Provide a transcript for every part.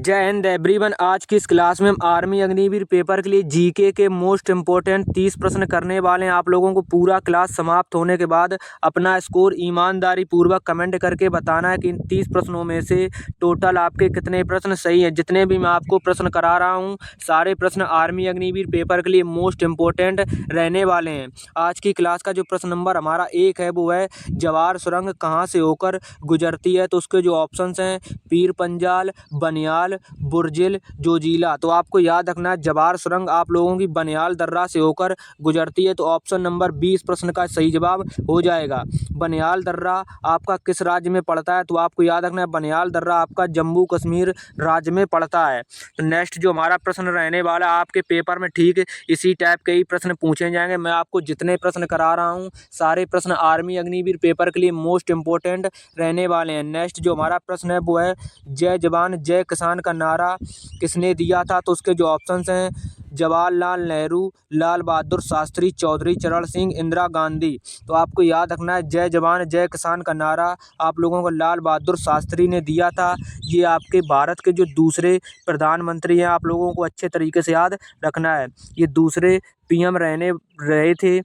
जय हिंद एवरीवन। आज की इस क्लास में हम आर्मी अग्निवीर पेपर के लिए जीके के मोस्ट इम्पोर्टेंट 30 प्रश्न करने वाले हैं। आप लोगों को पूरा क्लास समाप्त होने के बाद अपना स्कोर ईमानदारी पूर्वक कमेंट करके बताना है कि इन 30 प्रश्नों में से टोटल आपके कितने प्रश्न सही हैं। जितने भी मैं आपको प्रश्न करा रहा हूँ सारे प्रश्न आर्मी अग्निवीर पेपर के लिए मोस्ट इम्पोर्टेंट रहने वाले हैं। आज की क्लास का जो प्रश्न नंबर हमारा 1 है वो है जवार सुरंग कहाँ से होकर गुजरती है। तो उसके जो ऑप्शंस हैं पीर पंजाल, बनियाल, बुर्जिल, जोजिला। तो आपको याद रखना है जवार सुरंग आप लोगों की बनियाल दर्रा से होकर गुजरती है। तो ऑप्शन नंबर 20 प्रश्न का सही जवाब हो जाएगा। बनियाल दर्रा आपका किस राज्य में पड़ता है? तो आपको याद रखना है बनियाल दर्रा आपका जम्मू कश्मीर राज्य में पड़ता है। तो नेक्स्ट जो हमारा प्रश्न रहने वाला है आपके पेपर में ठीक इसी टाइप के ही प्रश्न पूछे जाएंगे। मैं आपको जितने प्रश्न करा रहा हूँ सारे प्रश्न आर्मी अग्निवीर पेपर के लिए मोस्ट इम्पोर्टेंट रहने वाले हैं। नेक्स्ट जो हमारा प्रश्न है वो है जय जवान जय किसान का नारा किसने दिया था? तो उसके जो ऑप्शंस हैं जवाहरलाल नेहरू, लाल बहादुर शास्त्री, चौधरी चरण सिंह, इंदिरा गांधी। तो आपको याद रखना है जय जवान जय किसान का नारा आप लोगों को लाल बहादुर शास्त्री ने दिया था। ये आपके भारत के जो दूसरे प्रधानमंत्री हैं, आप लोगों को अच्छे तरीके से याद रखना है। ये दूसरे पीएम रहे थे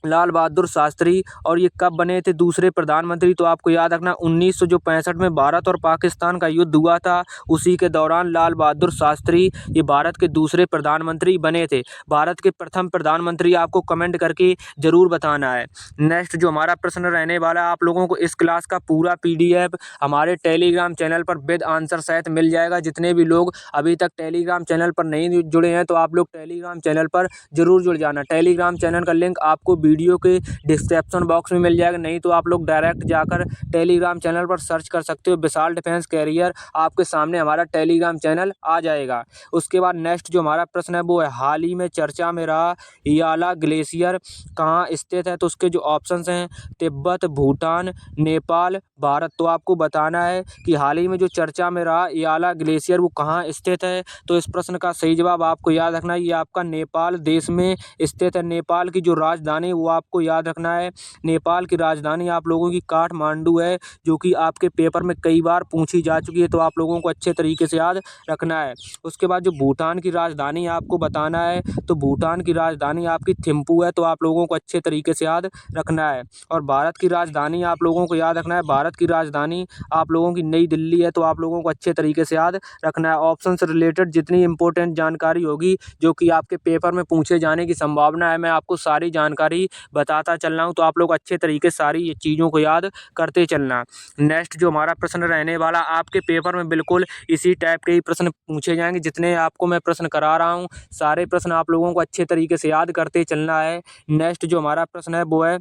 लाल बहादुर शास्त्री। और ये कब बने थे दूसरे प्रधानमंत्री? तो आपको याद रखना 1965 में भारत और पाकिस्तान का युद्ध हुआ था, उसी के दौरान लाल बहादुर शास्त्री ये भारत के दूसरे प्रधानमंत्री बने थे। भारत के प्रथम प्रधानमंत्री आपको कमेंट करके ज़रूर बताना है। नेक्स्ट जो हमारा प्रश्न रहने वाला है आप लोगों को इस क्लास का पूरा PDF हमारे टेलीग्राम चैनल पर विद आंसर सहित मिल जाएगा। जितने भी लोग अभी तक टेलीग्राम चैनल पर नहीं जुड़े हैं तो आप लोग टेलीग्राम चैनल पर ज़रूर जुड़ जाना। टेलीग्राम चैनल का लिंक आपको वीडियो के डिस्क्रिप्शन बॉक्स में मिल जाएगा, नहीं तो आप लोग डायरेक्ट जाकर टेलीग्राम चैनल पर सर्च कर सकते हो विशाल डिफेंस कैरियर। आपके सामने हमारा टेलीग्राम चैनल आ जाएगा। उसके बाद नेक्स्ट जो हमारा प्रश्न है वो है हाल ही में चर्चा में रहा याला ग्लेशियर कहाँ स्थित है? तो उसके जो ऑप्शंस हैं तिब्बत, भूटान, नेपाल, भारत। तो आपको बताना है कि हाल ही में जो चर्चा में रहा याला ग्लेशियर वो कहाँ स्थित है। तो इस प्रश्न का सही जवाब आपको याद रखना है ये आपका नेपाल देश में स्थित है। नेपाल की जो राजधानी वो आपको याद रखना है नेपाल की राजधानी आप लोगों की काठमांडू है, जो कि आपके पेपर में कई बार पूछी जा चुकी है। तो आप लोगों को अच्छे तरीके से याद रखना है। उसके बाद जो भूटान की राजधानी आपको बताना है तो भूटान की राजधानी आपकी थिम्पू है। तो आप लोगों को अच्छे तरीके से याद रखना है। और भारत की राजधानी आप लोगों को याद रखना है भारत की राजधानी आप लोगों की नई दिल्ली है। तो आप लोगों को अच्छे तरीके से याद रखना है। ऑप्शन से रिलेटेड जितनी इंपॉर्टेंट जानकारी होगी जो कि आपके पेपर में पूछे जाने की संभावना है मैं आपको सारी जानकारी बताता चल रहा हूँ। तो आप लोग अच्छे तरीके से सारी ये चीज़ों को याद करते चलना। नेक्स्ट जो हमारा प्रश्न रहने वाला आपके पेपर में बिल्कुल इसी टाइप के ही प्रश्न पूछे जाएंगे। जितने आपको मैं प्रश्न करा रहा हूँ सारे प्रश्न आप लोगों को अच्छे तरीके से याद करते चलना है। नेक्स्ट जो हमारा प्रश्न है वो है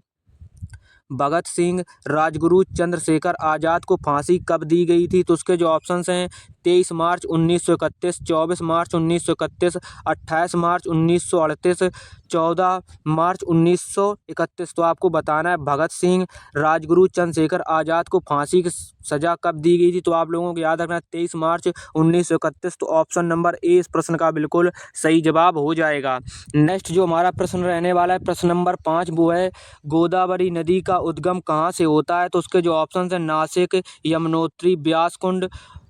भगत सिंह, राजगुरु, चंद्रशेखर आज़ाद को फांसी कब दी गई थी? तो उसके जो ऑप्शंस हैं 23 मार्च 1931, 24 मार्च 1931, 28 मार्च 1938, 14 मार्च 1931। तो आपको बताना है भगत सिंह, राजगुरु, चंद्रशेखर आज़ाद को फांसी की सज़ा कब दी गई थी? तो आप लोगों को याद रखना है 23 मार्च 1931। तो ऑप्शन नंबर ए इस प्रश्न का बिल्कुल सही जवाब हो जाएगा। नेक्स्ट जो हमारा प्रश्न रहने वाला है प्रश्न नंबर 5 वो है गोदावरी नदी का उद्गम कहाँ से होता है? तो उसके जो ऑप्शन हैं नासिक, यमुनोत्री, व्यास कुंड,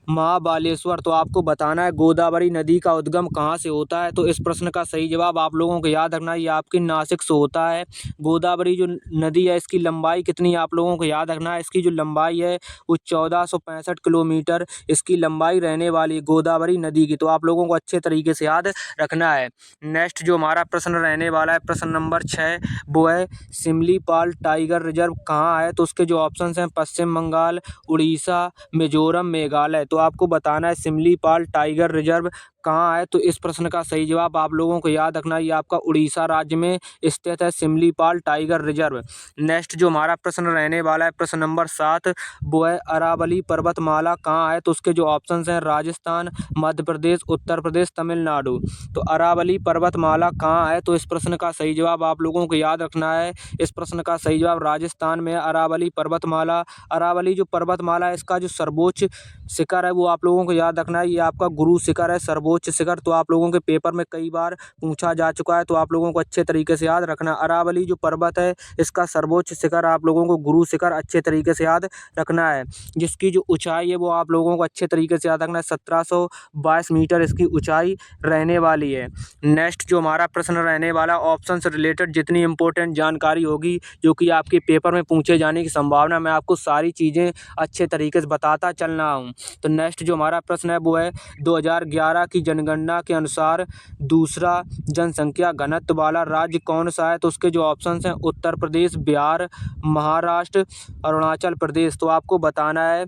महाबालेश्वर। तो आपको बताना है गोदावरी नदी का उद्गम कहाँ से होता है? तो इस प्रश्न का सही जवाब आप लोगों को याद रखना है ये आपकी नासिक से होता है। गोदावरी जो नदी है इसकी लंबाई कितनी आप लोगों को याद रखना है, इसकी जो लंबाई है वो 1465 किलोमीटर इसकी लंबाई रहने वाली है गोदावरी नदी की। तो आप लोगों को अच्छे तरीके से याद रखना है। नेक्स्ट जो हमारा प्रश्न रहने वाला है प्रश्न नंबर 6 वो है सिमलीपाल टाइगर रिजर्व कहाँ है? तो उसके जो ऑप्शन हैं पश्चिम बंगाल, उड़ीसा, मिजोरम, मेघालय। तो आपको बताना है सिमलीपाल टाइगर रिजर्व कहाँ है? तो इस प्रश्न का सही जवाब आप लोगों को याद रखना है ये आपका उड़ीसा राज्य में स्थित है सिमलीपाल टाइगर रिजर्व। नेक्स्ट जो हमारा प्रश्न रहने वाला है प्रश्न नंबर 7 वो है अरावली पर्वतमाला कहाँ है? तो उसके जो ऑप्शंस हैं राजस्थान, मध्य प्रदेश, उत्तर प्रदेश, तमिलनाडु। तो अरावली पर्वतमाला कहाँ है? तो इस प्रश्न का सही जवाब आप लोगों को याद रखना है। इस प्रश्न का सही जवाब राजस्थान में अरावली पर्वतमाला। अरावली जो पर्वतमाला है इसका जो सर्वोच्च शिखर है वो आप लोगों को याद रखना है ये आपका गुरु शिखर है, सर्वोच्च सर्वोच्च शिखर, तो आप लोगों के पेपर में कई बार पूछा जा चुका है, तो आप लोगों को अच्छे तरीके से याद रखना। अरावली जो पर्वत है इसका सर्वोच्च शिखर आप लोगों को गुरु शिखर अच्छे तरीके से याद रखना है, जिसकी जो ऊंचाई है वो आप लोगों को अच्छे तरीके से याद रखना है। 1722 मीटर इसकी ऊंचाई रहने वाली है। नेक्स्ट जो हमारा प्रश्न रहने वाला ऑप्शन से रिलेटेड जितनी इंपॉर्टेंट जानकारी होगी जो कि आपके पेपर में पूछे जाने की संभावना, मैं आपको सारी चीज़ें अच्छे तरीके से बताता चल रहा हूँ। तो नेक्स्ट जो हमारा प्रश्न है वो है 2011 की जनगणना के अनुसार दूसरा जनसंख्या घनत्व वाला राज्य कौन सा है? तो उसके जो ऑप्शंस हैं उत्तर प्रदेश, बिहार, महाराष्ट्र, अरुणाचल प्रदेश। तो आपको बताना है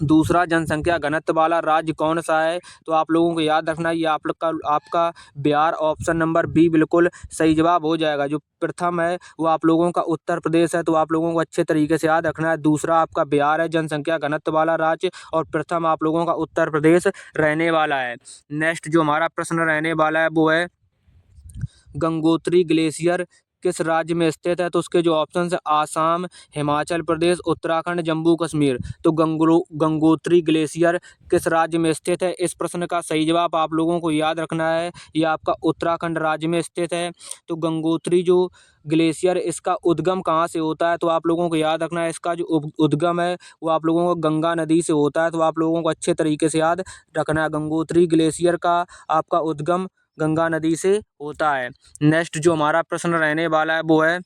दूसरा जनसंख्या घनत्व वाला राज्य कौन सा है? तो आप लोगों को याद रखना है ये आपका बिहार, ऑप्शन नंबर बी बिल्कुल सही जवाब हो जाएगा। जो प्रथम है वो आप लोगों का उत्तर प्रदेश है, तो आप लोगों को अच्छे तरीके से याद रखना है। दूसरा आपका बिहार है जनसंख्या घनत्व वाला राज्य, और प्रथम आप लोगों का उत्तर प्रदेश रहने वाला है। नेक्स्ट जो हमारा प्रश्न रहने वाला है वो है गंगोत्री ग्लेशियर किस राज्य में स्थित है? तो उसके जो ऑप्शन है आसाम, हिमाचल प्रदेश, उत्तराखंड, जम्मू कश्मीर। तो गंगोत्री ग्लेशियर किस राज्य में स्थित है? इस प्रश्न का सही जवाब आप लोगों को याद रखना है, ये आपका उत्तराखंड राज्य में स्थित है। तो गंगोत्री जो ग्लेशियर इसका उद्गम कहाँ से होता है? तो आप लोगों को याद रखना है इसका जो उद्गम है वो आप लोगों को गंगा नदी से होता है, तो आप लोगों को अच्छे तरीके से याद रखना है। गंगोत्री ग्लेशियर का आपका उद्गम गंगा नदी से होता है। नेक्स्ट जो हमारा प्रश्न रहने वाला है वो है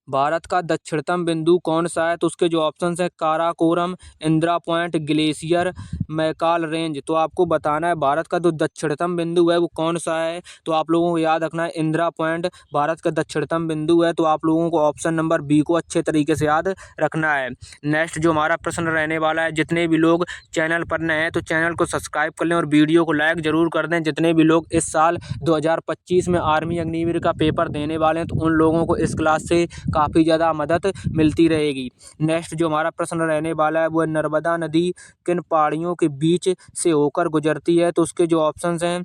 भारत का दक्षिणतम बिंदु कौन सा है? तो उसके जो ऑप्शंस है Karakoram, Indira point, glacier, Maikal range. तो आपको बताना है भारत का जो दक्षिणतम बिंदु है वो कौन सा है? तो आप लोगों को याद रखना है इंदिरा पॉइंट भारत का दक्षिणतम बिंदु है, तो आप लोगों को ऑप्शन नंबर बी को अच्छे तरीके से याद रखना है। नेक्स्ट जो हमारा प्रश्न रहने वाला है, जितने भी लोग चैनल पर नए हैं तो चैनल को सब्सक्राइब कर लें और वीडियो को लाइक जरूर कर दें। जितने भी लोग इस साल 2025 में आर्मी अग्निवीर का पेपर देने वाले हैं तो उन लोगों को इस क्लास से काफ़ी ज़्यादा मदद मिलती रहेगी। नेक्स्ट जो हमारा प्रश्न रहने वाला है वो नर्मदा नदी किन पहाड़ियों के बीच से होकर गुजरती है? तो उसके जो ऑप्शंस हैं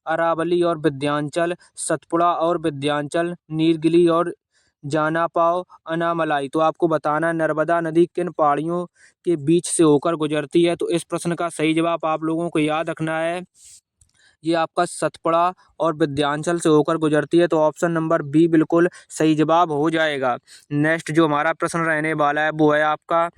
अरावली और विंध्याचल, सतपुड़ा और विंध्याचल, नीलगिरी और जानापाव, अनामलाई। तो आपको बताना है नर्मदा नदी किन पहाड़ियों के बीच से होकर गुजरती है? तो इस प्रश्न का सही जवाब आप लोगों को याद रखना है, ये आपका सतपुड़ा और विंध्याचल से होकर गुजरती है, तो ऑप्शन नंबर बी बिल्कुल सही जवाब हो जाएगा। नेक्स्ट जो हमारा प्रश्न रहने वाला है वो है आपका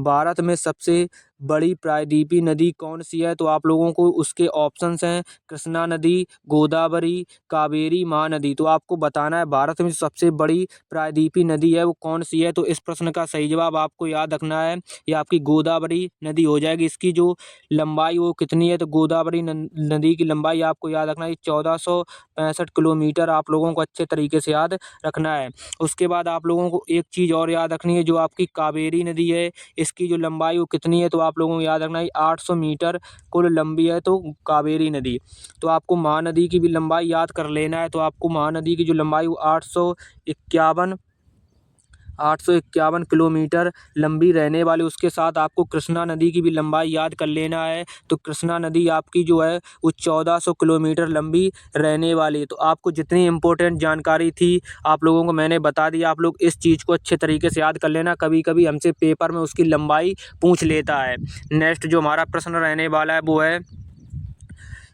भारत में सबसे बड़ी प्रायद्वीपीय नदी कौन सी है? तो आप लोगों को उसके ऑप्शंस हैं कृष्णा नदी, गोदावरी, कावेरी, महानदी। तो आपको बताना है भारत में सबसे बड़ी प्रायद्वीपीय नदी है वो कौन सी है? तो इस प्रश्न का सही जवाब आपको याद रखना है, ये आपकी गोदावरी नदी हो जाएगी। इसकी जो लंबाई वो कितनी है? तो गोदावरी नदी की लंबाई आपको याद रखना है 1465 किलोमीटर, आप लोगों को अच्छे तरीके से याद रखना है। उसके बाद आप लोगों को एक चीज़ और याद रखनी है, जो आपकी कावेरी नदी है इसकी जो लंबाई वो कितनी है? तो आप लोगों को याद रखना है 800 मीटर कुल लंबी है तो कावेरी नदी। तो आपको महानदी की भी लंबाई याद कर लेना है, तो आपको महानदी की जो लंबाई वो 851 किलोमीटर लंबी रहने वाली, उसके साथ आपको कृष्णा नदी की भी लंबाई याद कर लेना है। तो कृष्णा नदी आपकी जो है वो 1400 किलोमीटर लंबी रहने वाली है। तो आपको जितनी इम्पोर्टेंट जानकारी थी आप लोगों को मैंने बता दी, आप लोग इस चीज़ को अच्छे तरीके से याद कर लेना, कभी कभी हमसे पेपर में उसकी लंबाई पूछ लेता है। नेक्स्ट जो हमारा प्रश्न रहने वाला है वो है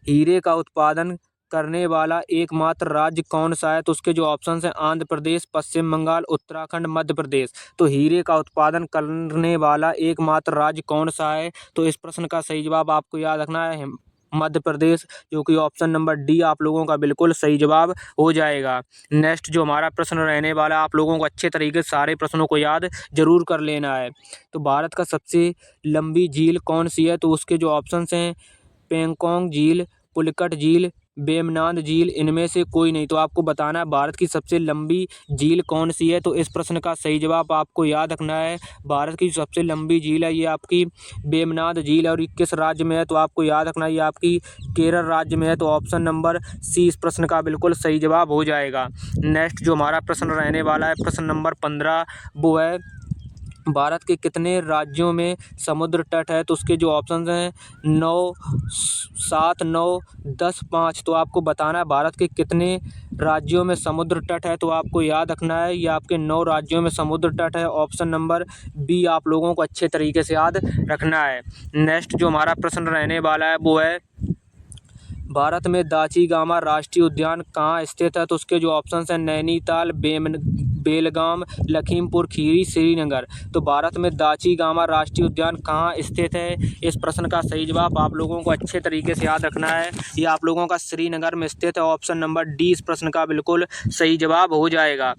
हीरे का उत्पादन करने वाला एकमात्र राज्य कौन सा है? तो उसके जो ऑप्शंस हैं आंध्र प्रदेश, पश्चिम बंगाल, उत्तराखंड, मध्य प्रदेश। तो हीरे का उत्पादन करने वाला एकमात्र राज्य कौन सा है? तो इस प्रश्न का सही जवाब आपको याद रखना है मध्य प्रदेश, जो कि ऑप्शन नंबर डी आप लोगों का बिल्कुल सही जवाब हो जाएगा। नेक्स्ट जो हमारा प्रश्न रहने वाला है, आप लोगों को अच्छे तरीके से सारे प्रश्नों को याद जरूर कर लेना है। तो भारत का सबसे लंबी झील कौन सी है? तो उसके जो ऑप्शंस हैं पेंगोंग झील, पुलिकट झील, वेमनाड झील, इनमें से कोई नहीं। तो आपको बताना है भारत की सबसे लंबी झील कौन सी है? तो इस प्रश्न का सही जवाब आपको याद रखना है, भारत की सबसे लंबी झील है ये आपकी वेमनाड झील, और ये किस राज्य में है? तो आपको याद रखना है ये आपकी केरल राज्य में है, तो ऑप्शन नंबर सी इस प्रश्न का बिल्कुल सही जवाब हो जाएगा। नेक्स्ट जो हमारा प्रश्न रहने वाला है प्रश्न नंबर 15 वो है भारत के कितने राज्यों में समुद्र तट है? तो उसके जो ऑप्शंस हैं 9, 7, 9, 10, 5। तो आपको बताना है भारत के कितने राज्यों में समुद्र तट है? तो आपको याद रखना है ये आपके 9 राज्यों में समुद्र तट है, ऑप्शन नंबर बी आप लोगों को अच्छे तरीके से याद रखना है। नेक्स्ट जो हमारा प्रश्न रहने वाला है वो है भारत में दाचीगामा राष्ट्रीय उद्यान कहाँ स्थित है? तो उसके जो ऑप्शन हैं नैनीताल, बेलगाम, लखीमपुर खीरी, श्रीनगर। तो भारत में दाचीगामा राष्ट्रीय उद्यान कहाँ स्थित है? इस प्रश्न का सही जवाब आप लोगों को अच्छे तरीके से याद रखना है, ये आप लोगों का श्रीनगर में स्थित है। ऑप्शन नंबर डी इस प्रश्न का बिल्कुल सही जवाब हो जाएगा।